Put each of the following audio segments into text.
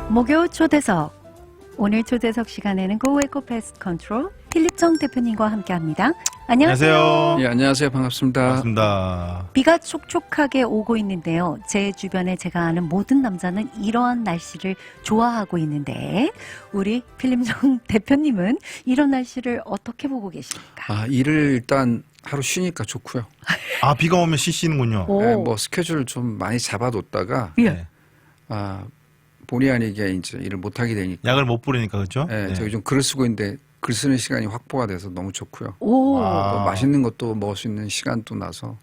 목요 초대석. 오늘 초대석 시간에는 고에코 패스트 컨트롤 필립정 대표님과 함께합니다. 안녕하세요. 안녕하세요. 예, 안녕하세요. 반갑습니다. 반갑습니다. 비가 촉촉하게 오고 있는데요. 제 주변에 제가 아는 모든 남자는 이러한 날씨를 좋아하고 있는데 우리 필립정 대표님은 이런 날씨를 어떻게 보고 계십니까? 일을 일단 하루 쉬니까 좋고요. 아, 비가 오면 쉬시는군요. 오. 예, 뭐 스케줄을 좀 많이 잡아뒀다가 예. 본의 아니게 이제 일을 못 하게 되니까. 약을 못 부리니까 그렇죠? 예, 저기 좀 글을 쓰고 있는데 글 쓰는 시간이 확보가 돼서 너무 좋고요. 오. 와. 또 맛있는 것도 먹을 수 있는 시간도 나서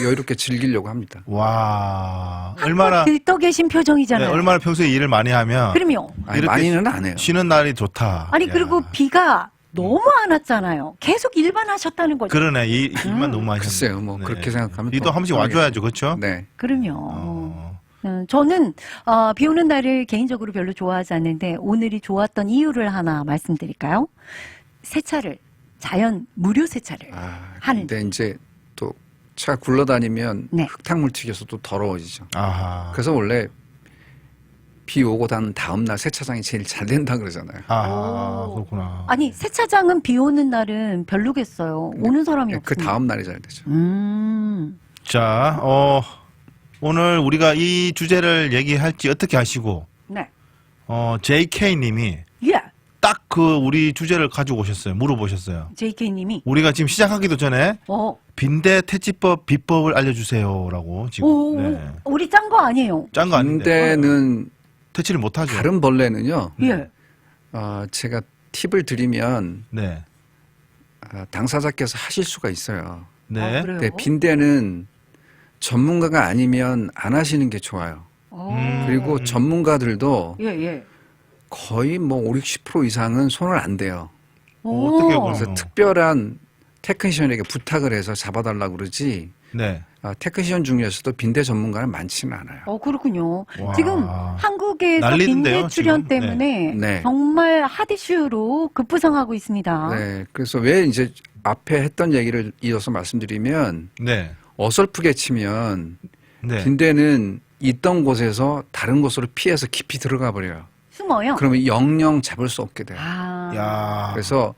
여유롭게 즐기려고 합니다. 와, 얼마나 들떠 계신 표정이잖아요. 얼마나 평소에 일을 많이 하면 그럼요. 이렇게 많이는 안 해요. 쉬는 날이 좋다. 아니 야. 그리고 비가 너무 안 왔잖아요. 계속 일만 하셨다는 거죠. 그러네. 이 일만 너무 많이 글쎄요, 하셨네. 뭐 그렇게 생각하면 비도 또 한 번씩 와줘야죠, 그렇죠? 네. 그럼요. 저는 비 오는 날을 개인적으로 별로 좋아하지 않는데 오늘이 좋았던 이유를 하나 말씀드릴까요? 세차를 자연 무료 세차를 하는. 근데 이제 또 차 굴러다니면 네. 흙탕물 튀겨서 또 더러워지죠. 아하. 그래서 원래 비 오고 난 다음 날 세차장이 제일 잘 된다 그러잖아요. 아하, 오. 그렇구나. 아니 세차장은 비 오는 날은 별로겠어요. 오는 사람이 그 없으니까. 다음 날이 잘 되죠. 자, 오늘 우리가 이 주제를 얘기할지 어떻게 하시고, 네. JK님이 예. 딱 그 우리 주제를 가지고 오셨어요. 물어보셨어요. JK님이. 우리가 지금 시작하기도 전에 빈대 퇴치법 비법을 알려주세요라고 지금. 오, 네. 우리 짠 거 아니에요. 짠 거 아닌데. 근데는 퇴치를 못하죠. 다른 벌레는요. 예. 제가 팁을 드리면 네. 당사자께서 하실 수가 있어요. 네. 그래요? 근데 빈대는 전문가가 아니면 안 하시는 게 좋아요. 그리고 전문가들도 예, 예. 거의 뭐 5, 60% 이상은 손을 안 대요. 어떻게 오. 그래서 그래서 특별한 테크니션에게 부탁을 해서 잡아달라고 그러지. 네. 테크니션 중에서도 빈대 전문가는 많지는 않아요. 그렇군요. 와. 지금 한국에서 난리던데요, 빈대 출현 지금? 때문에 네. 정말 핫 이슈로 급부상하고 있습니다. 네, 그래서 왜 이제 앞에 했던 얘기를 이어서 말씀드리면 네. 어설프게 치면 네. 빈대는 있던 곳에서 다른 곳으로 피해서 깊이 들어가 버려요. 숨어요. 그러면 영영 잡을 수 없게 돼요. 야. 그래서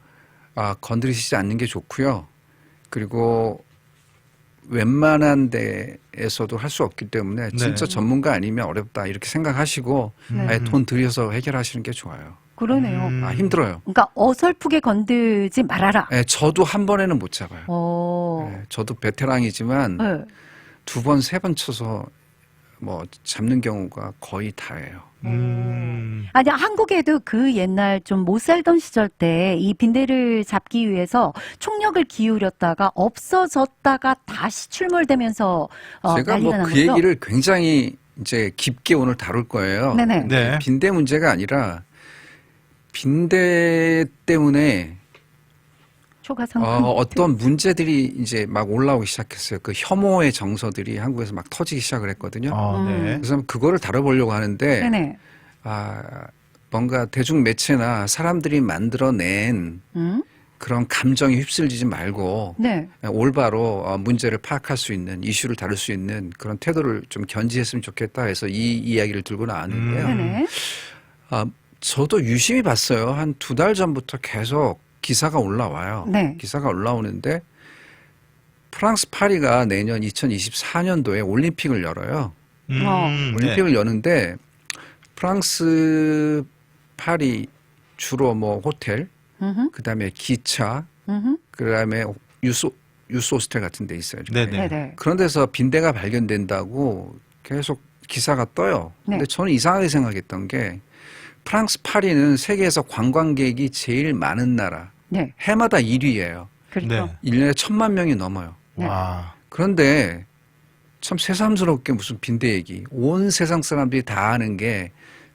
건드리시지 않는 게 좋고요. 그리고 웬만한 데에서도 할 수 없기 때문에 진짜 네. 전문가 아니면 어렵다 이렇게 생각하시고 아예 돈 들여서 해결하시는 게 좋아요. 그러네요. 힘들어요. 그러니까 어설프게 건들지 말아라. 네, 저도 한 번에는 못 잡아요. 어. 네, 저도 베테랑이지만 네. 두 번, 세 번 쳐서 뭐 잡는 경우가 거의 다예요. 아니 한국에도 그 옛날 좀 못 살던 시절 때 이 빈대를 잡기 위해서 총력을 기울였다가 없어졌다가 다시 출몰되면서 제가 난리가 뭐 난 그 거죠? 얘기를 굉장히 이제 깊게 오늘 다룰 거예요. 네네. 네. 빈대 문제가 아니라 빈대 때문에 초가상 어떤 문제들이 이제 막 올라오기 시작했어요. 그 혐오의 정서들이 한국에서 막 터지기 시작을 했거든요. 네. 그래서 그거를 다뤄보려고 하는데 네네. 뭔가 대중 매체나 사람들이 만들어낸 그런 감정에 휩쓸리지 말고 네. 올바로 문제를 파악할 수 있는 이슈를 다룰 수 있는 그런 태도를 좀 견지했으면 좋겠다 해서 이 이야기를 들고 나왔는데요. 네네. 저도 유심히 봤어요. 한 2달 전부터 계속 기사가 올라와요. 네. 기사가 올라오는데 프랑스 파리가 내년 2024년도에 올림픽을 열어요. 올림픽을 여는데 프랑스 파리 주로 뭐 호텔, 그다음에 기차, 그다음에 유스 호스텔 같은 데 있어요. 네네. 네네. 그런 데서 빈대가 발견된다고 계속 기사가 떠요. 근데 네. 저는 이상하게 생각했던 게 프랑스 파리는 세계에서 관광객이 제일 많은 나라. 네. 해마다 1위예요. 그렇죠. 네. 1년에 1,000만 명이 넘어요. 와. 그런데 참 새삼스럽게 무슨 빈대 얘기. 온 세상 사람들이 다 아는 게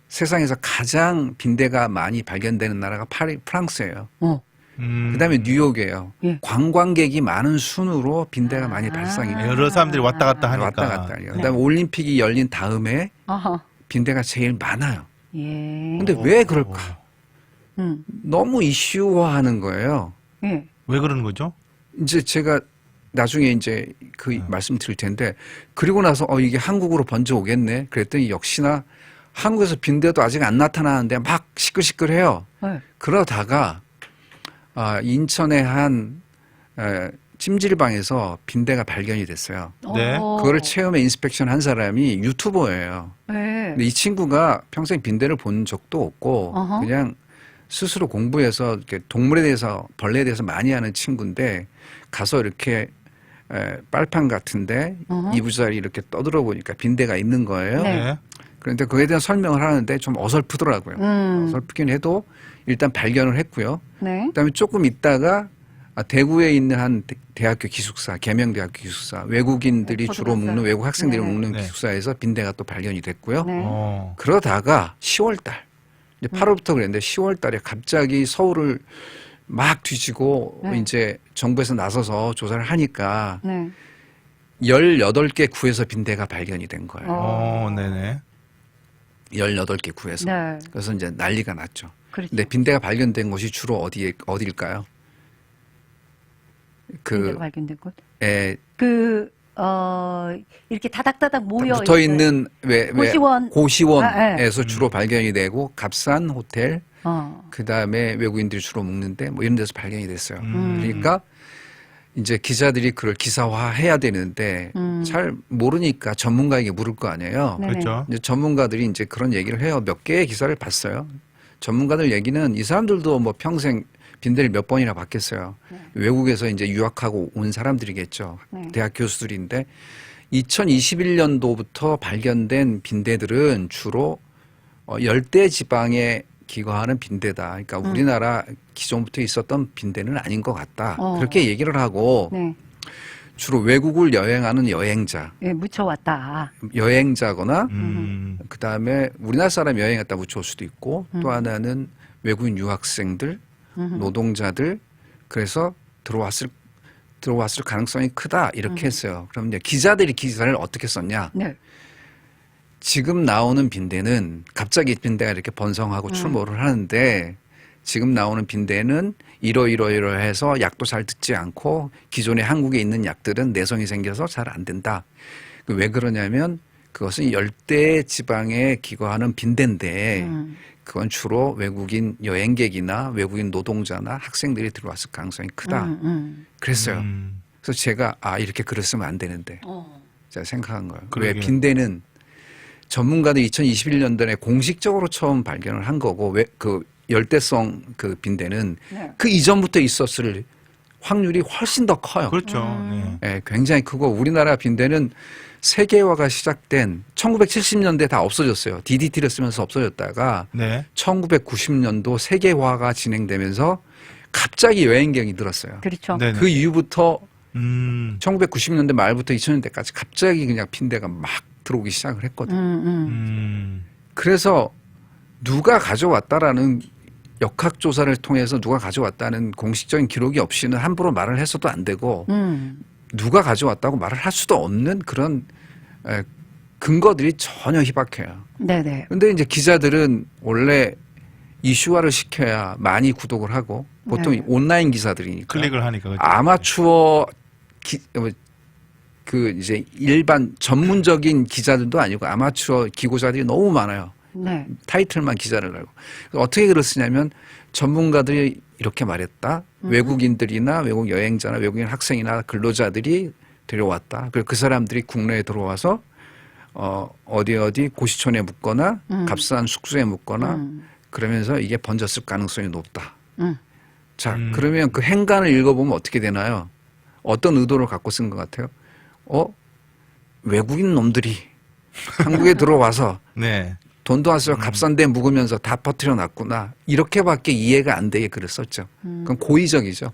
세상에서 가장 빈대가 많이 발견되는 나라가 프랑스예요. 그다음에 뉴욕이에요. 예. 관광객이 많은 순으로 빈대가 많이 발생이 돼요. 여러 사람들이 왔다 갔다 하니까. 왔다 갔다 해요. 그다음에 올림픽이 열린 다음에 아하. 빈대가 제일 많아요. 예. 근데 왜 그럴까? 음. 너무 이슈화하는 거예요. 예. 왜 그러는 거죠? 이제 제가 나중에 이제 그 말씀 드릴 텐데 그리고 나서 이게 한국으로 번져 오겠네. 그랬더니 역시나 한국에서 빈대도 아직 안 나타나는데 막 시끌시끌해요. 네. 그러다가 인천의 한 찜질방에서 빈대가 발견이 됐어요. 네. 그거를 체험에 인스펙션 한 사람이 유튜버예요. 네. 근데 이 친구가 평생 빈대를 본 적도 없고 어허. 그냥 스스로 공부해서 이렇게 동물에 대해서 벌레에 대해서 많이 하는 친구인데 가서 이렇게 빨판 같은데 어허. 이부자리 이렇게 떠들어 보니까 빈대가 있는 거예요. 네. 네. 그런데 그에 대한 설명을 하는데 좀 어설프더라고요. 어설프긴 해도 일단 발견을 했고요. 네. 그다음에 조금 있다가 대구에 있는 한 대학교 기숙사, 계명대학교 기숙사, 외국인들이 저도 주로 봤어요. 묵는 외국 학생들이 네. 묵는 네. 기숙사에서 빈대가 또 발견이 됐고요. 네. 그러다가 10월 달, 이제 8월부터 그랬는데 10월 달에 갑자기 서울을 막 뒤지고 네. 이제 정부에서 나서서 조사를 하니까 네. 18개 구에서 빈대가 발견이 된 거예요. 네네. 18개 구에서. 네. 그래서 이제 난리가 났죠. 그렇죠. 근데 빈대가 발견된 곳이 주로 어디일까요? 빈대가 발견된 곳. 에, 이렇게 다닥다닥 모여 붙어 있는 고시원. 고시원에서 주로 발견이 되고 값싼 호텔, 그 다음에 외국인들이 주로 묵는데 뭐 이런 데서 발견이 됐어요. 그러니까 이제 기자들이 그걸 기사화해야 되는데 잘 모르니까 전문가에게 물을 거 아니에요. 네네. 그렇죠. 이제 전문가들이 이제 그런 얘기를 해요. 몇 개의 기사를 봤어요. 전문가들 얘기는 이 사람들도 뭐 평생 빈대를 몇 번이나 봤겠어요. 외국에서 이제 유학하고 온 사람들이겠죠. 네. 대학 교수들인데 2021년도부터 발견된 빈대들은 주로 열대 지방에 기거하는 빈대다. 그러니까 우리나라 기존부터 있었던 빈대는 아닌 것 같다. 그렇게 얘기를 하고 네. 주로 외국을 여행하는 여행자, 예, 묻혀왔다. 여행자거나 그다음에 우리나라 사람 여행 갔다 묻혀올 수도 있고 또 하나는 외국인 유학생들, 노동자들 그래서 들어왔을 가능성이 크다 이렇게 했어요. 그럼 이제 기자들이 기사를 어떻게 썼냐? 네. 지금 나오는 빈대는 갑자기 빈대가 이렇게 번성하고 출몰을 하는데 지금 나오는 빈대는 이러해서 약도 잘 듣지 않고 기존에 한국에 있는 약들은 내성이 생겨서 잘 안 된다. 왜 그러냐면 그것은 열대 지방에 기거하는 빈대인데 그건 주로 외국인 여행객이나 외국인 노동자나 학생들이 들어왔을 가능성이 크다. 그랬어요. 그래서 제가 이렇게 글을 쓰면 안 되는데 제가 생각한 거예요. 왜 그러게요. 빈대는 전문가들이 2021년도에 공식적으로 처음 발견을 한 거고 왜 그 열대성 그 빈대는 네. 그 이전부터 있었을 확률이 훨씬 더 커요. 그렇죠. 네. 예, 굉장히 크고 우리나라 빈대는 세계화가 시작된 1970년대 다 없어졌어요. DDT를 쓰면서 없어졌다가 네. 1990년도 세계화가 진행되면서 갑자기 여행객이 늘었어요. 그렇죠. 네네. 그 이후부터 음. 1990년대 말부터 2000년대까지 갑자기 그냥 빈대가 막 들어오기 시작을 했거든요. 그래서 누가 가져왔다라는 역학조사를 통해서 누가 가져왔다는 공식적인 기록이 없이는 함부로 말을 해서도 안 되고 누가 가져왔다고 말을 할 수도 없는 그런 근거들이 전혀 희박해요. 네네. 그런데 이제 기자들은 원래 이슈화를 시켜야 많이 구독을 하고 보통 네. 온라인 기사들이니까 클릭을 하니까. 그렇죠. 아마추어 그 이제 일반 전문적인 기자들도 아니고 아마추어 기고자들이 너무 많아요. 네. 타이틀만 기자를 알고. 어떻게 글을 쓰냐면 전문가들이 이렇게 말했다. 외국인들이나 외국 여행자나 외국인 학생이나 근로자들이 데려왔다. 그리고 그 사람들이 국내에 들어와서 어디 고시촌에 묵거나 값싼 숙소에 묵거나 그러면서 이게 번졌을 가능성이 높다. 자, 그러면 그 행간을 읽어보면 어떻게 되나요? 어떤 의도를 갖고 쓴 것 같아요? 외국인 놈들이 한국에 들어와서 네. 돈도 안 쓰고 값싼 데 묵으면서 다 퍼뜨려 놨구나. 이렇게밖에 이해가 안 되게 글을 썼죠. 그건 고의적이죠.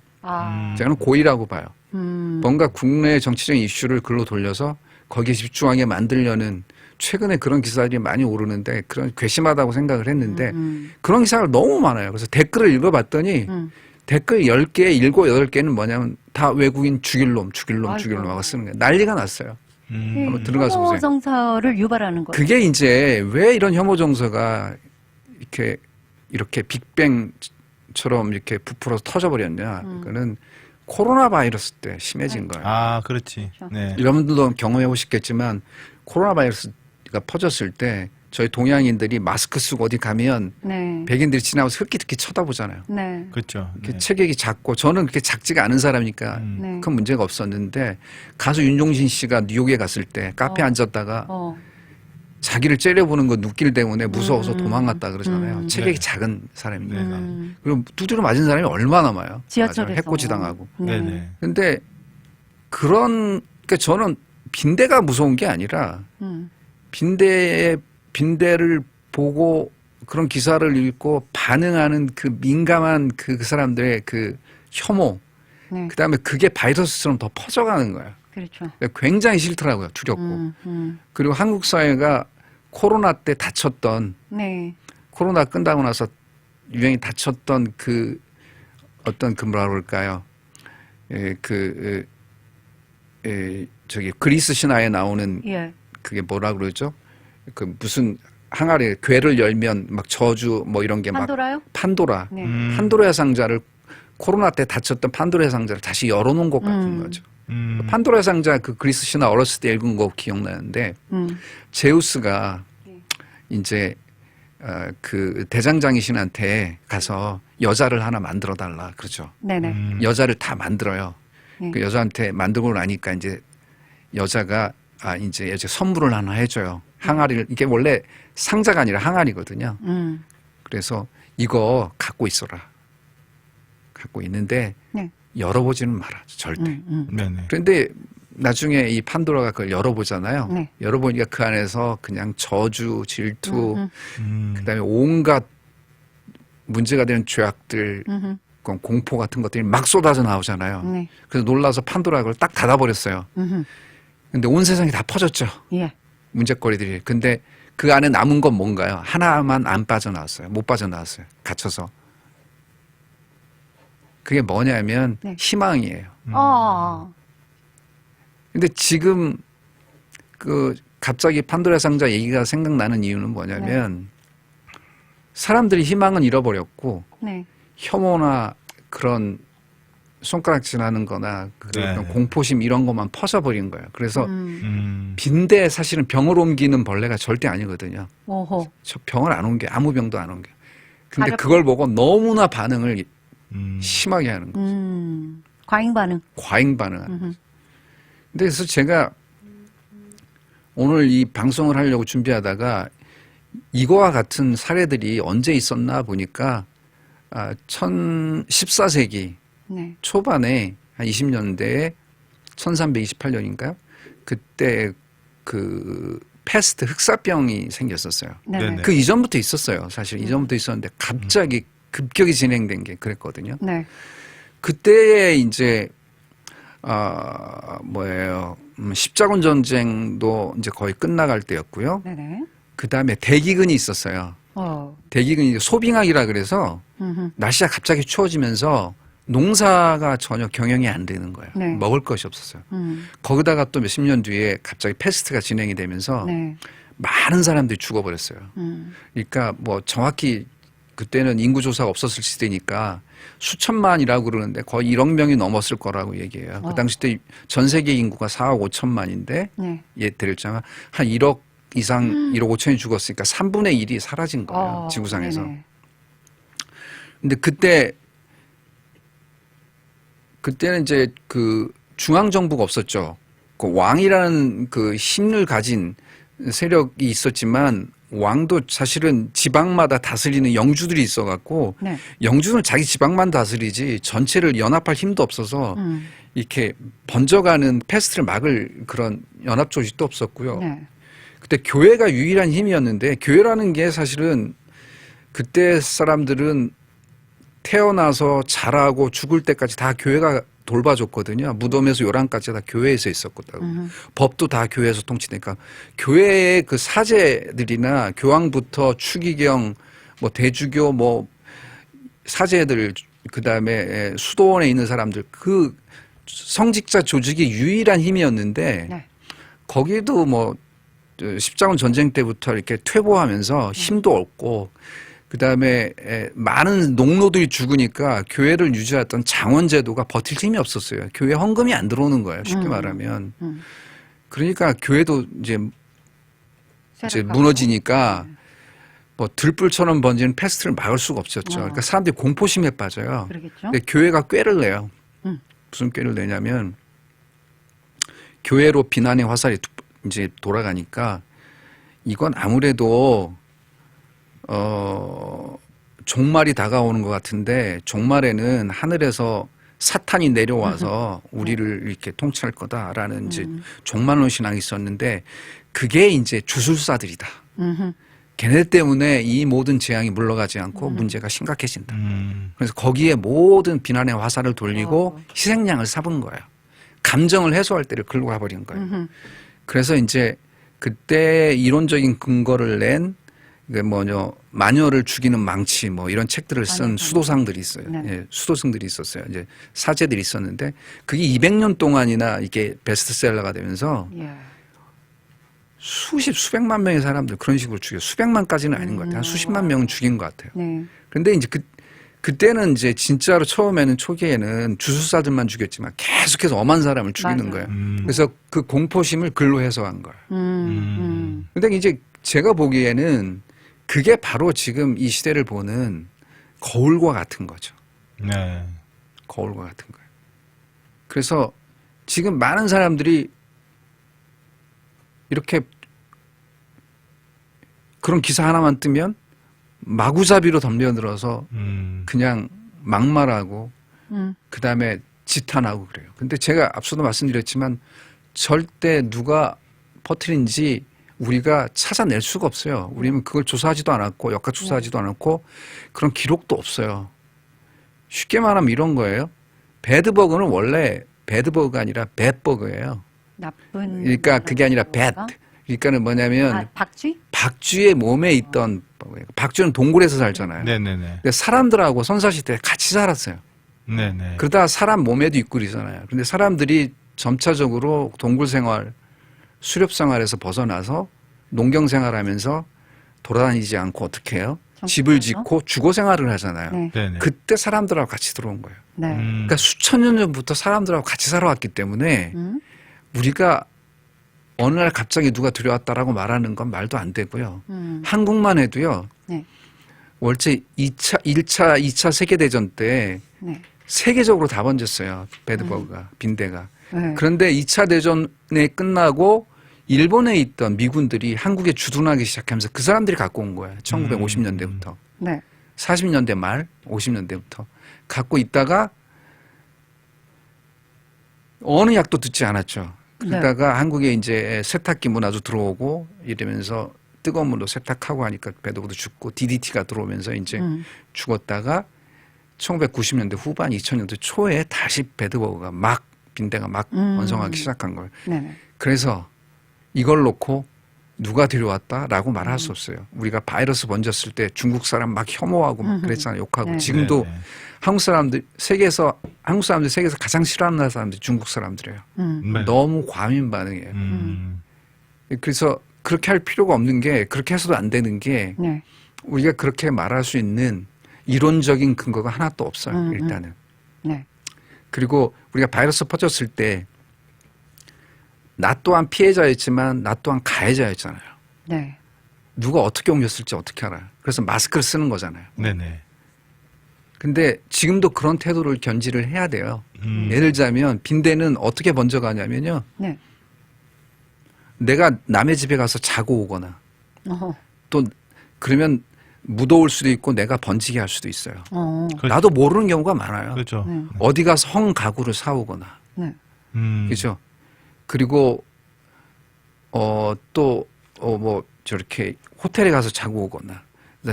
저는 고의라고 봐요. 뭔가 국내 정치적인 이슈를 글로 돌려서 거기에 집중하게 만들려는 최근에 그런 기사들이 많이 오르는데 그런 괘씸하다고 생각을 했는데 그런 기사가 너무 많아요. 그래서 댓글을 읽어봤더니 댓글 10개, 7, 8개는 뭐냐면 다 외국인 죽일 놈 하고 쓰는 거예요. 난리가 났어요. 한번 들어가서 보세요. 혐오 정서를 유발하는 거예요. 그게 이제 왜 이런 혐오 정서가 이렇게 빅뱅처럼 이렇게 부풀어서 터져버렸냐. 그거는 코로나 바이러스 때 심해진 거예요. 그렇지. 네. 여러분들도 경험해 보셨겠지만 코로나 바이러스가 퍼졌을 때 저희 동양인들이 마스크 쓰고 어디 가면 네. 백인들이 지나가서 흑기특기 쳐다보잖아요. 네. 그렇죠. 네. 체격이 작고 저는 그렇게 작지가 않은 사람이니까 네. 큰 문제가 없었는데 가수 윤종신 씨가 뉴욕에 갔을 때 카페에 앉았다가 자기를 째려보는 거 눈길 때문에 무서워서 도망갔다 그러잖아요. 체격이 네. 작은 사람입니다. 네. 그리고 두드려 맞은 사람이 얼마나 많아요. 지하철에서. 해코지 당하고. 네. 네. 근데 그러니까 저는 빈대가 무서운 게 아니라 빈대를 보고 그런 기사를 읽고 반응하는 그 민감한 그 사람들의 그 혐오, 네. 그다음에 그게 바이러스처럼 더 퍼져가는 거예요. 그렇죠. 굉장히 싫더라고요. 두렵고. 그리고 한국 사회가 코로나 때 다쳤던 네. 코로나 끝나고 나서 유행이 다쳤던 그 어떤 그 뭐라 그럴까요? 저기 그리스 신화에 나오는 예. 그게 뭐라 그러죠? 그 무슨 항아리 괴를 열면 막 저주 뭐 이런 게 막 판도라요? 판도라. 네. 판도라의 상자를 코로나 때 닫혔던 판도라의 상자를 다시 열어놓은 것 같은 거죠. 판도라의 상자 그 그리스 신화 어렸을 때 읽은 거 기억나는데 제우스가 이제 그 대장장이신한테 가서 여자를 하나 만들어 달라 그러죠. 네네. 여자를 다 만들어요. 네. 그 여자한테 만들고 나니까 이제 여자가 이제 선물을 하나 해줘요. 항아리를 이게 원래 상자가 아니라 항아리거든요. 그래서 이거 갖고 있어라. 갖고 있는데 네. 열어보지는 마라 절대. 네네. 그런데 나중에 이 판도라가 그걸 열어보잖아요. 네. 열어보니까 그 안에서 그냥 저주, 질투, 음. 그다음에 온갖 문제가 되는 죄악들, 공포 같은 것들이 막 쏟아져 나오잖아요. 네. 그래서 놀라서 판도라가 그걸 딱 닫아버렸어요. 근데 온 세상이 다 퍼졌죠. 예. 문제거리들이. 근데 그 안에 남은 건 뭔가요? 하나만 안 빠져나왔어요. 못 빠져나왔어요. 갇혀서. 그게 뭐냐면 네. 희망이에요. 근데 지금 그 갑자기 판도라 상자 얘기가 생각나는 이유는 뭐냐면 사람들이 희망은 잃어버렸고 네. 혐오나 그런 손가락질하는 거나 그런 네. 공포심 이런 것만 퍼져버린 거예요. 그래서 음. 빈대 사실은 병을 옮기는 벌레가 절대 아니거든요. 오호. 저 병을 안 옮겨. 아무 병도 안 옮겨. 근데 가렵- 그걸 보고 너무나 반응을 심하게 하는 거죠. 과잉 반응. 과잉 반응하는 거죠. 근데 그래서 제가 오늘 이 방송을 하려고 준비하다가 이거와 같은 사례들이 언제 있었나 보니까 14세기 네. 초반에 한 20년대에 1328년인가요? 그때 그 패스트 흑사병이 생겼었어요. 네네. 네네. 그 이전부터 있었어요. 사실 이전부터 있었는데 갑자기 급격히 진행된 게 그랬거든요. 네. 그때에 이제 십자군 전쟁도 이제 거의 끝나갈 때였고요. 네네. 그 다음에 대기근이 있었어요. 대기근이 소빙학이라 그래서 날씨가 갑자기 추워지면서 농사가 전혀 경영이 안 되는 거예요. 네. 먹을 것이 없었어요. 거기다가 또 몇십 년 뒤에 갑자기 패스트가 진행이 되면서 네. 많은 사람들이 죽어버렸어요. 그러니까 뭐 정확히 그때는 인구조사가 없었을 시대니까 수천만이라고 그러는데 거의 1억 명이 넘었을 거라고 얘기해요. 그 당시 때 전 세계 인구가 4억 5천만인데 네. 대략 한 1억 이상 1억 5천이 죽었으니까 3분의 1이 사라진 거예요. 지구상에서. 네네. 근데 그때는 이제 그 중앙정부가 없었죠. 그 왕이라는 그 힘을 가진 세력이 있었지만 왕도 사실은 지방마다 다스리는 영주들이 있어갖고 네. 영주는 자기 지방만 다스리지 전체를 연합할 힘도 없어서 이렇게 번져가는 패스트를 막을 그런 연합 조직도 없었고요. 네. 그때 교회가 유일한 힘이었는데 교회라는 게 사실은 그때 사람들은 태어나서 자라고 죽을 때까지 다 교회가 돌봐줬거든요. 무덤에서 요란까지 다 교회에서 있었거든요. 법도 다 교회에서 통치되니까 교회의 그 사제들이나 교황부터 추기경, 뭐 대주교, 뭐 사제들, 그 다음에 수도원에 있는 사람들 그 성직자 조직이 유일한 힘이었는데 네. 거기도 뭐 십자군 전쟁 때부터 이렇게 퇴보하면서 힘도 없고 그다음에 많은 농노들이 죽으니까 교회를 유지했던 장원제도가 버틸 힘이 없었어요. 교회 헌금이 안 들어오는 거예요. 쉽게 말하면. 그러니까 교회도 이제 이제 쇠락하고. 무너지니까 뭐 들불처럼 번지는 패스트를 막을 수가 없었죠. 어. 그러니까 사람들이 공포심에 빠져요. 그러겠죠. 근데 교회가 꾀를 내요. 음. 무슨 꾀를 내냐면 교회로 비난의 화살이 이제 돌아가니까 이건 아무래도 종말이 다가오는 것 같은데 종말에는 하늘에서 사탄이 내려와서 우리를 이렇게 통치할 거다라는 이제 종말론 신앙이 있었는데 그게 이제 주술사들이다. 음흠. 걔네 때문에 이 모든 재앙이 물러가지 않고 문제가 심각해진다. 그래서 거기에 모든 비난의 화살을 돌리고 희생양을 삼은 거예요. 감정을 해소할 때를 글로 가버린 거예요. 음흠. 그래서 이제 그때 이론적인 근거를 낸 그 뭐냐 마녀를 죽이는 망치 뭐 이런 책들을 쓴 마녀. 수도상들이 있어요. 네. 예, 수도승들이 있었어요. 이제 사제들이 있었는데 그게 200년 동안이나 이게 베스트셀러가 되면서 예. 수백만 명의 사람들 그런 식으로 죽여 수백만까지는 아닌 것 같아요. 한 수십만 명은 죽인 것 같아요. 네. 근데 이제 그때는 이제 진짜로 처음에는 초기에는 주술사들만 죽였지만 계속해서 엄한 사람을 죽이는 맞아요. 거예요. 그래서 그 공포심을 글로 해소한 거예요. 근데 이제 제가 보기에는 그게 바로 지금 이 시대를 보는 거울과 같은 거죠. 네. 거울과 같은 거예요. 그래서 지금 많은 사람들이 이렇게 그런 기사 하나만 뜨면 마구잡이로 덤벼들어서 그냥 막말하고 그다음에 지탄하고 그래요. 근데 제가 앞서도 말씀드렸지만 절대 누가 퍼뜨린지 우리가 찾아낼 수가 없어요. 우리는 그걸 조사하지도 않았고 역학조사하지도 않았고 그런 기록도 없어요. 쉽게 말하면 이런 거예요. 배드버그는 원래 배드버그가 아니라 배버그예요. 나쁜. 그러니까 그게 아니라 배. 건가? 그러니까는 뭐냐면 아, 박쥐? 박쥐의 몸에 있던 박쥐는 동굴에서 살잖아요. 네네네. 근데 사람들하고 선사시대에 같이 살았어요. 네네. 그러다 사람 몸에도 있고 그러잖아요. 근데 사람들이 점차적으로 동굴 생활, 수렵 생활에서 벗어나서 농경 생활하면서 돌아다니지 않고 어떻게 해요? 집을 짓고 주거 생활을 하잖아요. 네. 네네. 그때 사람들하고 같이 들어온 거예요. 네. 그러니까 수천 년 전부터 사람들하고 같이 살아왔기 때문에 우리가 어느 날 갑자기 누가 들여왔다라고 말하는 건 말도 안 되고요. 한국만 해도요. 네. 월제 1차, 2차 세계대전 때 네. 세계적으로 다 번졌어요. 배드버그가, 빈대가. 네. 그런데 2차 대전에 끝나고 일본에 있던 미군들이 한국에 주둔하기 시작하면서 그 사람들이 갖고 온 거예요. 1950년대부터. 네. 40년대 말, 50년대부터. 갖고 있다가 어느 약도 듣지 않았죠. 그러다가 한국에 이제 세탁기 문화도 들어오고 이러면서 뜨거운 물로 세탁하고 하니까 배드버그도 죽고 DDT가 들어오면서 이제 죽었다가 1990년대 후반 2000년대 초에 다시 배드버그가 막 빈대가 막 번성하기 시작한 거예요. 네. 그래서 이걸 놓고 누가 들여왔다라고 말할 수 없어요. 우리가 바이러스 번졌을 때 중국 사람 막 혐오하고 막 그랬잖아요. 욕하고. 네. 지금도 네네. 한국 사람들 세계에서 가장 싫어하는 사람들이 중국 사람들이에요. 네. 너무 과민 반응이에요. 그래서 그렇게 할 필요가 없는 게 그렇게 해서도 안 되는 게 네. 우리가 그렇게 말할 수 있는 이론적인 근거가 하나도 없어요. 일단은. 네. 그리고 우리가 바이러스 퍼졌을 때 나 또한 피해자였지만 나 또한 가해자였잖아요. 네. 누가 어떻게 옮겼을지 어떻게 알아요. 그래서 마스크를 쓰는 거잖아요. 네네. 근데 지금도 그런 태도를 견지를 해야 돼요. 예를 들자면 빈대는 어떻게 번져가냐면요. 네. 내가 남의 집에 가서 자고 오거나 어허. 또 그러면 무더울 수도 있고 내가 번지게 할 수도 있어요. 그렇죠. 나도 모르는 경우가 많아요. 그렇죠. 네. 어디 가서 헝 가구를 사오거나 네. 그렇죠. 그리고 또 뭐 저렇게 호텔에 가서 자고 오거나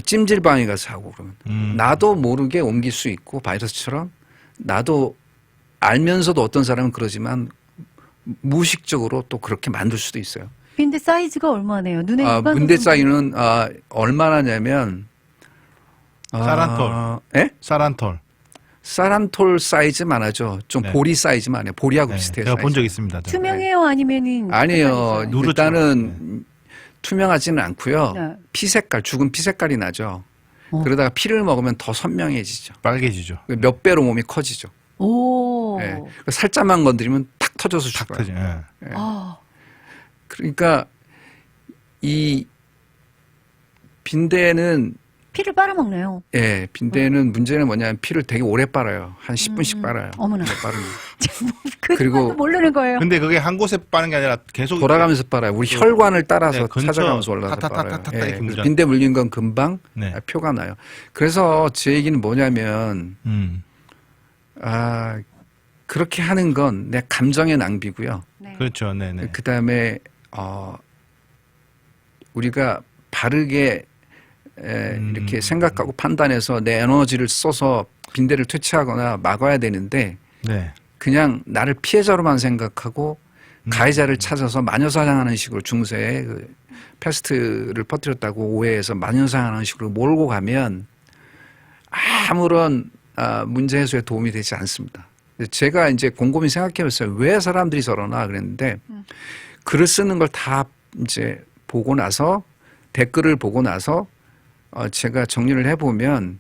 찜질방에 가서 자고 그러면 나도 모르게 옮길 수 있고 바이러스처럼 나도 알면서도 어떤 사람은 그러지만 무의식적으로 또 그렇게 만들 수도 있어요. 빈대 사이즈가 얼마네요? 눈에 익어서 문대 사이는 얼마나냐면 사란톨. 예? 사란톨. 사란톨 사이즈만 하죠. 좀 네. 보리 사이즈만 해요. 보리하고 네. 비슷해요. 제가 본 적 사이즈. 있습니다. 저. 투명해요? 아니면은 아니에요. 색깔이 누르처럼. 일단은 투명하지는 않고요. 네. 피 색깔, 죽은 피 색깔이 나죠. 어. 그러다가 피를 먹으면 더 선명해지죠. 빨개지죠. 몇 배로 몸이 커지죠. 오. 예. 살짝만 건드리면 탁 터져서 탁 죽어요. 터지. 예. 아. 그러니까 이 빈대는 피를 빨아먹네요. 예, 빈대는 문제는 뭐냐면 피를 되게 오래 빨아요. 한 10분씩 빨아요. 어머나. 오래 빠르면. 그리고 그리고 모르는 거예요. 근데 그게 한 곳에 빠는 게 아니라 계속 돌아가면서 빨아요. 우리 혈관을 따라서 네, 근처 찾아가면서 올라서 타타타타타 빨아요. 예, 이렇게 그래서 물잖아요. 빈대 물린 건 금방 네. 표가 나요. 그래서 제 얘기는 뭐냐면 그렇게 하는 건 내 감정의 낭비고요. 네. 그렇죠. 네네. 그 다음에 우리가 바르게 이렇게 생각하고 판단해서 내 에너지를 써서 빈대를 퇴치하거나 막아야 되는데 네. 그냥 나를 피해자로만 생각하고 가해자를 찾아서 마녀사냥하는 식으로 중세에 그 패스트를 퍼뜨렸다고 오해해서 마녀사냥하는 식으로 몰고 가면 아무런 문제 해소에 도움이 되지 않습니다. 제가 이제 곰곰이 생각해봤어요. 왜 사람들이 저러나 그랬는데 글을 쓰는 걸 다 이제 보고 나서 댓글을 보고 나서 제가 정리를 해보면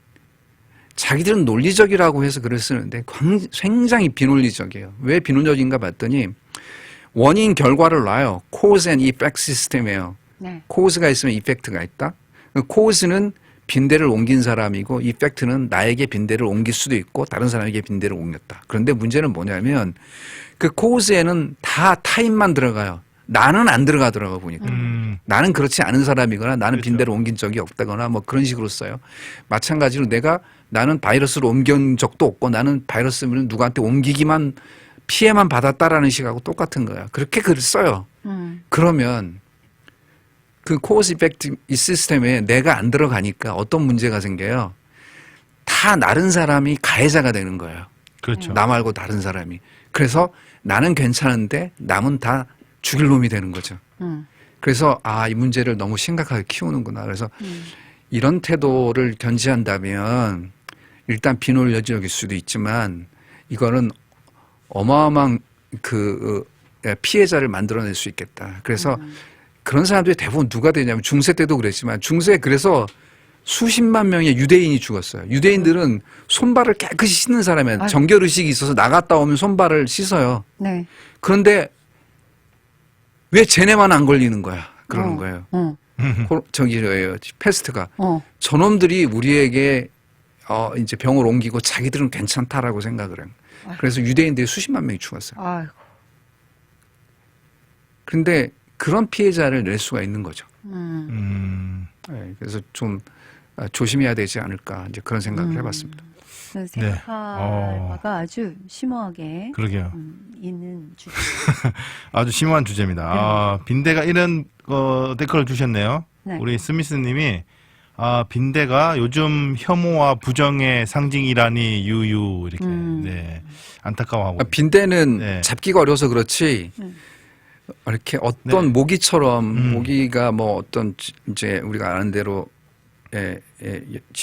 자기들은 논리적이라고 해서 글을 쓰는데 굉장히 비논리적이에요. 왜 비논리적인가 봤더니 원인 결과를 놔요. cause and effect 시스템이에요. 네. cause가 있으면 effect가 있다. cause는 빈대를 옮긴 사람이고 effect는 나에게 빈대를 옮길 수도 있고 다른 사람에게 빈대를 옮겼다. 그런데 문제는 뭐냐면 그 cause에는 다 타인만 들어가요. 나는 안 들어가더라고 보니까. 나는 그렇지 않은 사람이거나 나는 그렇죠. 빈대를 옮긴 적이 없다거나 뭐 그런 식으로 써요. 마찬가지로 나는 바이러스를 옮긴 적도 없고 나는 바이러스를 누구한테 옮기기만 피해만 받았다라는 식하고 똑같은 거야. 그렇게 글을 써요. 그러면 그 코어스 이펙트 이 시스템에 내가 안 들어가니까 어떤 문제가 생겨요. 다 다른 사람이 가해자가 되는 거예요. 그렇죠. 나 말고 다른 사람이. 그래서 나는 괜찮은데 남은 다 죽일 놈이 되는 거죠. 그래서 이 문제를 너무 심각하게 키우는구나. 그래서 이런 태도를 견지한다면 일단 비논리적일 수도 있지만 이거는 어마어마한 피해자를 만들어낼 수 있겠다. 그래서 그런 사람들이 대부분 누가 되냐면 중세 때도 그랬지만 중세에 그래서 수십만 명의 유대인이 죽었어요. 유대인들은 손발을 깨끗이 씻는 사람이에요. 정결의식이 있어서 나갔다 오면 손발을 씻어요. 네. 그런데 왜 쟤네만 안 걸리는 거야? 그러는 거예요. 패스트가. 저놈들이 우리에게 이제 병을 옮기고 자기들은 괜찮다라고 생각을 해요. 그래서 유대인들이 수십만 명이 죽었어요. 아이고. 그런데 그런 피해자를 낼 수가 있는 거죠. 네, 그래서 좀 조심해야 되지 않을까 이제 그런 생각을 해봤습니다. 생각할 바가 아주 심오하게 그러게요. 있는 주제. 아주 심오한 주제입니다. 빈대가 이런 댓글을 주셨네요. 네. 우리 스미스님이 빈대가 요즘 혐오와 부정의 상징이라니 유유 이렇게 네, 안타까워하고 빈대는 네. 잡기가 어려워서 그렇지 이렇게 어떤 네. 모기처럼 모기가 뭐 어떤 이제 우리가 아는 대로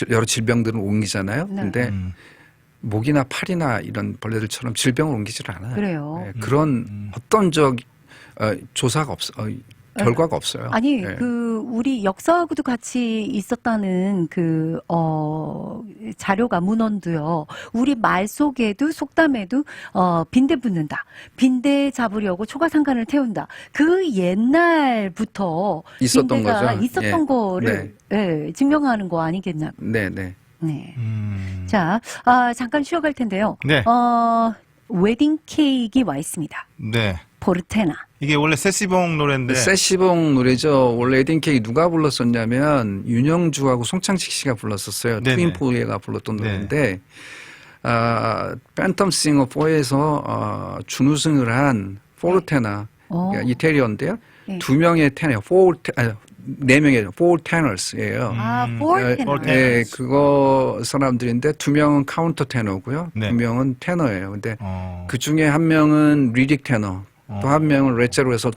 여러 질병들은 옮기잖아요. 네. 근데 모기나 파리나 이런 벌레들처럼 질병을 옮기질 않아요. 그래요. 그런 어떤 조사가 결과가 없어요. 아니, 네. 우리 역사하고도 같이 있었다는 자료가 문헌도요. 우리 말 속에도 속담에도, 빈대 붙는다. 빈대 잡으려고 초가상간을 태운다. 그 옛날부터 있었던 빈대가 거죠. 있었던 예. 거를 증명하는 거 아니겠나. 네네. 네. 자, 잠깐 쉬어갈 텐데요. 네. 웨딩 케이크가 와 있습니다. 네. 포르테나. 이게 원래 세시봉 노래인데 세시봉 노래죠. 원래 웨딩 케이크 누가 불렀었냐면 윤영주하고 송창식 씨가 불렀었어요. 네네. 트윈포이가 불렀던 노래인데 팬텀 싱어 4에서 준우승을 한 포르테나 그러니까 이태리어인데요. 네. 두 명의 테너, 네 명의 four tenors예요. 포르테나. 네, 그거 사람들인데 두 명은 카운터 테너고요. 네. 두 명은 테너예요. 근데 그 그 중에 한 명은 리딕 테너, 또 한 명은 레체로 해서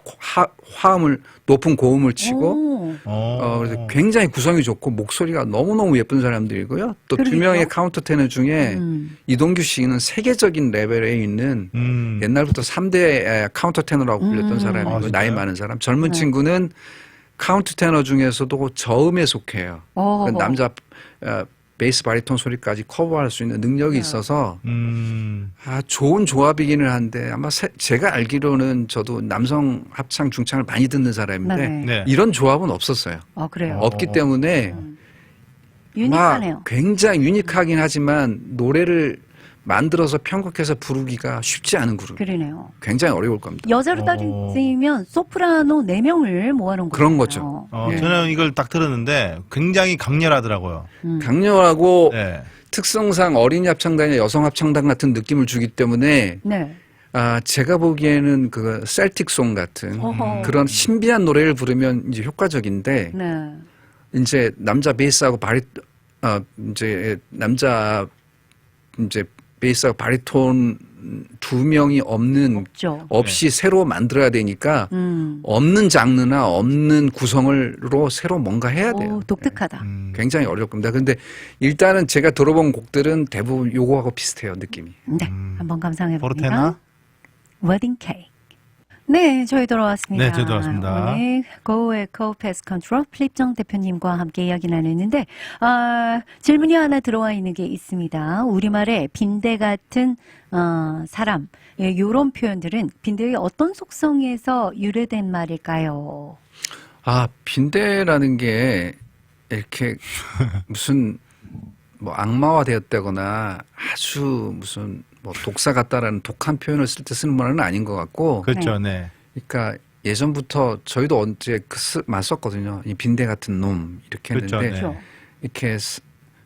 화음을 높은 고음을 치고 그래서 굉장히 구성이 좋고 목소리가 너무너무 예쁜 사람들이고요. 또 두 그러게요. 명의 카운터 테너 중에 이동규 씨는 세계적인 레벨에 있는 옛날부터 3대 카운터 테너라고 불렸던 사람이고 나이 많은 사람. 젊은 친구는 카운트 테너 중에서도 저음에 속해요. 남자 베이스 바리톤 소리까지 커버할 수 있는 능력이 있어서 좋은 조합이기는 한데 아마 제가 알기로는 저도 남성 합창 중창을 많이 듣는 사람인데 네. 이런 조합은 없었어요. 그래요. 없기 때문에 유니크하네요. 굉장히 유니크하긴 하지만 노래를 만들어서 편곡해서 부르기가 쉽지 않은 그룹. 그러네요. 굉장히 어려울 겁니다. 여자로 따지면 소프라노 4명을 모아놓은 그런 거죠. 예. 저는 이걸 딱 들었는데 굉장히 강렬하더라고요. 강렬하고 네. 특성상 어린이 합창단이나 여성 합창단 같은 느낌을 주기 때문에 네. 제가 보기에는 그 셀틱송 같은 어허. 그런 신비한 노래를 부르면 이제 효과적인데 네. 이제 남자 베이스하고 이제 베이스하고 바리톤 두 명이 없죠. 없이 새로 만들어야 되니까 없는 장르나 없는 구성으로 새로 뭔가 해야 돼요. 독특하다. 굉장히 어려울 겁니다. 근데 일단은 제가 들어본 곡들은 대부분 요거하고 비슷해요, 느낌이. 네. 한번 감상해 봅니다. 포르테나? 웨딩 케이크. 네, 저희 돌아왔습니다. 네, 저희 돌아왔습니다. 오늘 Go Echo Pest Control 필립정 대표님과 함께 이야기 나누는데 질문이 하나 들어와 있는 게 있습니다. 우리말에 빈대 같은 사람, 이런 표현들은 빈대의 어떤 속성에서 유래된 말일까요? 빈대라는 게 이렇게 무슨 뭐 악마화 되었다거나 아주 무슨 뭐 독사 같다라는 독한 표현을 쓸 때 쓰는 말은 아닌 것 같고. 그렇죠. 네. 그러니까 예전부터 저희도 언제 말 썼거든요. 이 빈대 같은 놈 이렇게 그렇죠. 했는데 네. 이렇게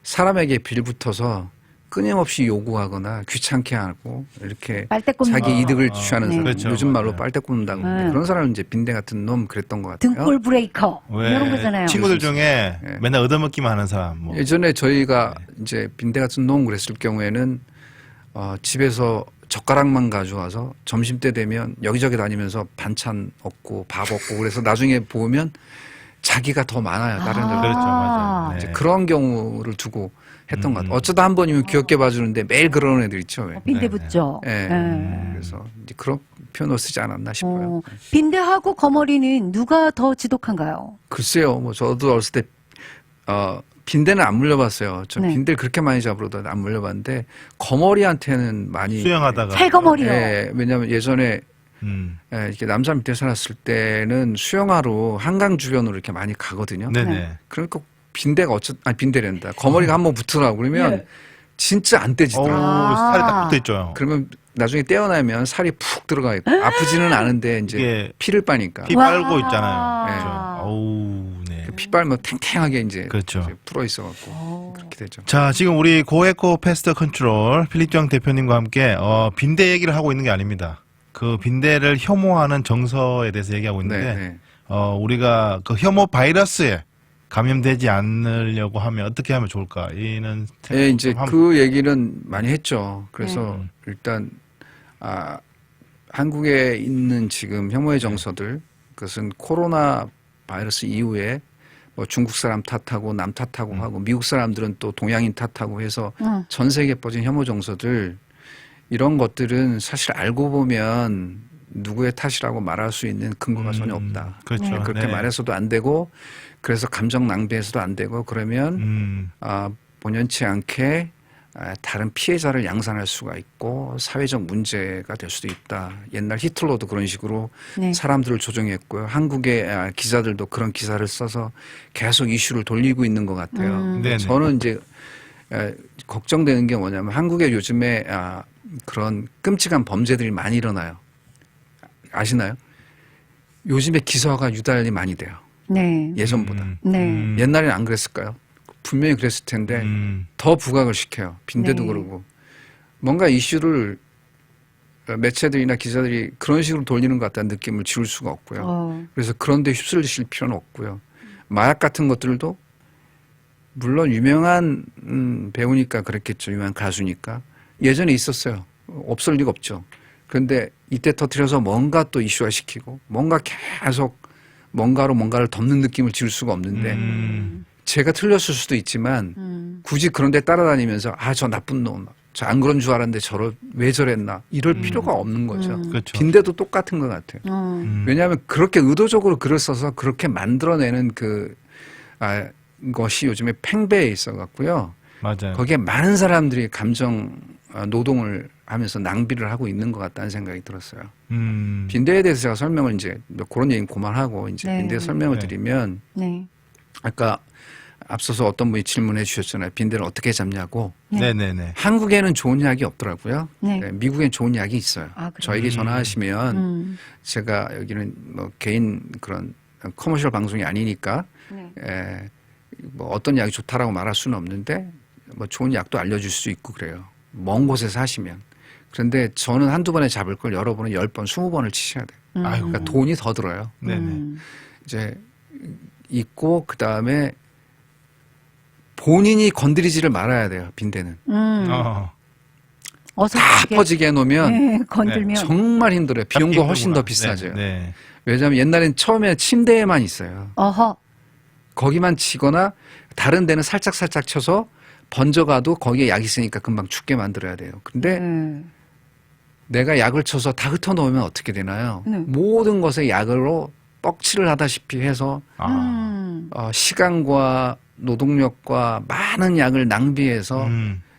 사람에게 빌붙어서 끊임없이 요구하거나 귀찮게 하고 이렇게 빨대 꼽는 자기 거. 이득을 취하는 네. 사람. 그렇죠. 요즘 말로 맞아요. 빨대 꼽는다고 하는데 네. 그런 사람은 이제 빈대 같은 놈 그랬던 것 같아요. 등골 브레이커 왜 이런 거잖아요. 친구들 중에 네. 맨날 얻어먹기만 하는 사람. 뭐. 예전에 저희가 이제 빈대 같은 놈 그랬을 경우에는 집에서 젓가락만 가져와서 점심때 되면 여기저기 다니면서 반찬 얻고 밥 얻고 그래서 나중에 보면 자기가 더 많아요. 다른 애들. 그렇죠. 맞아요. 이제 네. 그런 경우를 두고 했던 것 같아요. 어쩌다 한 번이면 귀엽게 봐주는데 매일 그러는 애들 있죠. 왜? 빈대 네, 붙죠. 예. 네. 그래서 이제 그런 표현을 쓰지 않았나 싶어요. 빈대하고 거머리는 누가 더 지독한가요? 글쎄요. 뭐 저도 어렸을 때 빈대는 안 물려봤어요. 저 네. 빈대를 그렇게 많이 잡으러도 안 물려봤는데 거머리한테는 많이 수영하다가. 살거머리요. 예, 왜냐하면 예전에 이렇게 남산 밑에 살았을 때는 수영하러 한강 주변으로 이렇게 많이 가거든요. 네네. 네. 그러니까 빈대가 빈대란다. 거머리가 한번 붙으라고 그러면 예. 진짜 안 떼지더라고요. 살이 딱 붙어 있죠. 그러면 나중에 떼어내면 살이 푹 들어가 있고 아프지는 않은데 이제 이게 피를 빠니까 피 와. 빨고 있잖아요. 네. 그렇죠. 어우, 네. 피 빨면 탱탱하게 이제 그렇죠. 풀어 있어갖고 그렇게 되죠. 자, 지금 우리 고에코 패스트 컨트롤 필립정 대표님과 함께 빈대 얘기를 하고 있는 게 아닙니다. 그 빈대를 혐오하는 정서에 대해서 얘기하고 있는데 네. 우리가 그 혐오 바이러스에 감염되지 않으려고 하면 어떻게 하면 좋을까? 이는 예, 이제 그 얘기는 많이 했죠. 그래서 일단 한국에 있는 지금 혐오의 정서들 그것은 코로나 바이러스 이후에 뭐 중국 사람 탓하고 남 탓하고 하고 미국 사람들은 또 동양인 탓하고 해서 전 세계에 퍼진 혐오 정서들 이런 것들은 사실 알고 보면 누구의 탓이라고 말할 수 있는 근거가 전혀 없다. 그렇죠. 그렇게 네. 말해서도 안 되고 그래서 감정 낭비해서도 안 되고 그러면 본연치 않게 다른 피해자를 양산할 수가 있고 사회적 문제가 될 수도 있다. 옛날 히틀러도 그런 식으로 네. 사람들을 조종했고요. 한국의 기자들도 그런 기사를 써서 계속 이슈를 돌리고 있는 것 같아요. 네네. 저는 이제 걱정되는 게 뭐냐면 한국에 요즘에 그런 끔찍한 범죄들이 많이 일어나요. 아시나요? 요즘에 기소가 유달리 많이 돼요. 네. 예전보다. 네. 옛날에는 안 그랬을까요? 분명히 그랬을 텐데 더 부각을 시켜요. 빈대도 네. 그러고. 뭔가 이슈를 매체들이나 기자들이 그런 식으로 돌리는 것 같다는 느낌을 지울 수가 없고요. 그래서 그런 데 휩쓸리실 필요는 없고요. 마약 같은 것들도 물론 유명한 배우니까 그랬겠죠. 유명한 가수니까. 예전에 있었어요. 없을 리가 없죠. 그런데 이때 터뜨려서 뭔가 또 이슈화 시키고 뭔가 계속 뭔가로 뭔가를 덮는 느낌을 지울 수가 없는데 제가 틀렸을 수도 있지만 굳이 그런 데 따라다니면서 저 나쁜 놈. 저 안 그런 줄 알았는데 왜 저랬나. 이럴 필요가 없는 거죠. 그렇죠. 빈대도 똑같은 것 같아요. 왜냐하면 그렇게 의도적으로 글을 써서 그렇게 만들어내는 것이 요즘에 팽배해 있어 갖고요. 맞아요. 거기에 많은 사람들이 감정 노동을 하면서 낭비를 하고 있는 것 같다는 생각이 들었어요. 빈대에 대해서 제가 설명을 이제 그런 얘기는 그만하고 이제 네. 빈대 설명을 네. 드리면 네. 아까 앞서서 어떤 분이 질문해 주셨잖아요. 빈대를 어떻게 잡냐고. 네. 네네네. 한국에는 좋은 약이 없더라고요. 네. 네, 미국엔 좋은 약이 있어요. 아, 그래요? 저에게 전화하시면 제가 여기는 뭐 개인 그런 커머셜 방송이 아니니까 네. 뭐 어떤 약이 좋다라고 말할 수는 없는데 뭐 좋은 약도 알려줄 수 있고 그래요. 먼 곳에서 하시면. 그런데 저는 한두 번에 잡을 걸 여러 번은 10번, 20번을 치셔야 돼요. 아이고. 그러니까 돈이 더 들어요. 네네. 이제 있고 그다음에 본인이 건드리지를 말아야 돼요. 빈대는. 어서 다 이렇게, 퍼지게 해놓으면 네, 건들면 정말 힘들어요. 비용도 훨씬 더 네, 비싸져요. 네. 왜냐하면 옛날엔 처음에 침대에만 있어요. 어허. 거기만 치거나 다른 데는 살짝 쳐서 번져가도 거기에 약이 있으니까 금방 죽게 만들어야 돼요. 근데 내가 약을 쳐서 다 흩어놓으면 어떻게 되나요? 네. 모든 것에 약으로 뻑칠을 하다시피 해서 시간과 노동력과 많은 약을 낭비해서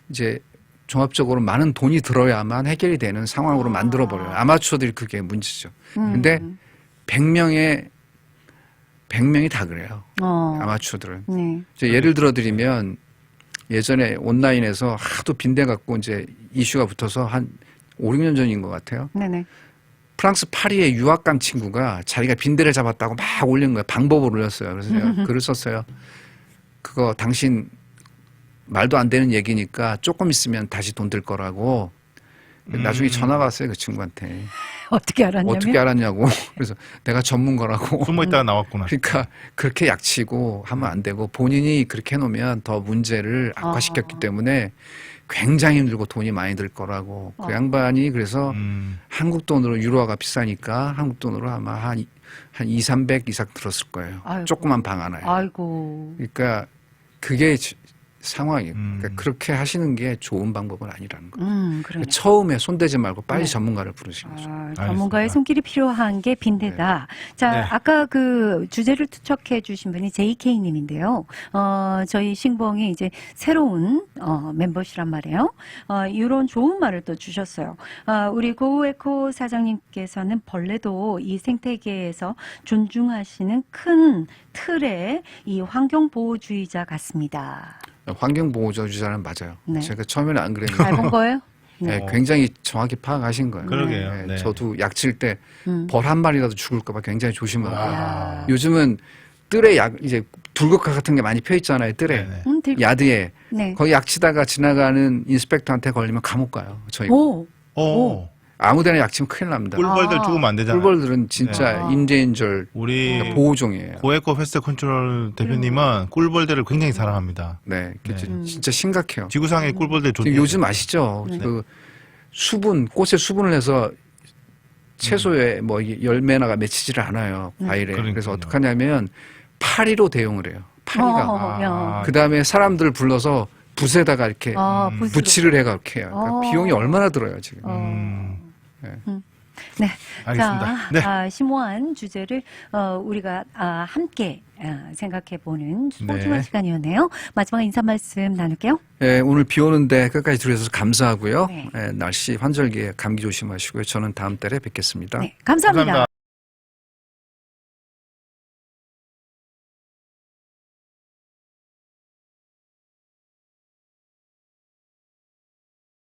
이제 종합적으로 많은 돈이 들어야만 해결이 되는 상황으로 만들어버려요. 아마추어들이 그게 문제죠. 근데 100명이 다 그래요. 아마추어들은. 네. 이제 예를 들어드리면 예전에 온라인에서 하도 빈대 갖고 이제 이슈가 붙어서 한 5, 6년 전인 것 같아요. 네네. 프랑스 파리의 유학 간 친구가 자기가 빈대를 잡았다고 막 올린 거예요. 방법을 올렸어요. 그래서 제가 글을 썼어요. 그거 당신 말도 안 되는 얘기니까 조금 있으면 다시 돈 들 거라고. 나중에 전화가 왔어요. 그 친구한테. 어떻게 알았냐면 어떻게 알았냐고. 그래서 내가 전문가라고. 숨어 있다가 나왔구나. 그러니까 그렇게 약치고 하면 안 되고 본인이 그렇게 해놓으면 더 문제를 악화시켰기 때문에 굉장히 힘들고 돈이 많이 들 거라고. 그 양반이 그래서 한국 돈으로 유로화가 비싸니까 한국 돈으로 아마 한 2, 300 이상 들었을 거예요. 아이고. 조그만 방 하나에. 아이고. 그러니까 그게 상황이에요. 그러니까 그렇게 하시는 게 좋은 방법은 아니라는 거예요. 그러네. 처음에 손대지 말고 빨리 네. 전문가를 부르시는 거죠. 전문가의 알겠습니다. 손길이 필요한 게 빈대다. 자, 네. 아까 그 주제를 투척해 주신 분이 JK님인데요. 저희 신봉이 이제 새로운 멤버시란 말이에요. 이런 좋은 말을 또 주셨어요. 우리 고에코 사장님께서는 벌레도 이 생태계에서 존중하시는 큰 틀의 이 환경보호주의자 같습니다. 환경보호주의자는 맞아요. 네. 제가 처음에는 안 그랬는데 잘 본 거예요? 네, 네. 굉장히 정확히 파악하신 거예요. 그러게요. 네. 저도 약 칠 때 음. 벌 한 마리라도 죽을까 봐 굉장히 조심하고. 야. 요즘은 뜰에 약 이제 불극화 같은 게 많이 펴 있잖아요. 뜰에. 네네. 야드에. 네. 거기 약 치다가 지나가는 인스펙터한테 걸리면 감옥 가요. 저희가. 오. 오. 아무데나 약 치면 큰일 납니다. 꿀벌들 죽으면 안 되잖아요. 꿀벌들은 진짜 네. 인제인절 우리 보호종이에요. 고에코 페스트 컨트롤 대표님은 꿀벌들을 굉장히 사랑합니다. 네, 네. 진짜 심각해요. 지구상의 꿀벌들 지금 요즘 아시죠? 네. 그 수분, 꽃에 수분을 내서 채소에 뭐 이게 열매나가 맺히지를 않아요. 과일에. 그러니까요. 그래서 어떻게 하냐면 파리로 대용을 해요. 파리가. 야. 그 다음에 사람들 불러서 붓에다가 이렇게 붓으로. 붙이를 해가 이렇게 해요. 그러니까 비용이 얼마나 들어요, 지금. 네. 알겠습니다. 자, 네. 심오한 주제를 우리가 함께 생각해보는 소중한 네. 시간이었네요. 마지막 인사 말씀 나눌게요. 예, 오늘 비 오는데 끝까지 들어주셔서 감사하고요. 네. 예, 날씨 환절기에 감기 조심하시고요. 저는 다음 달에 뵙겠습니다. 네, 감사합니다. 감사합니다.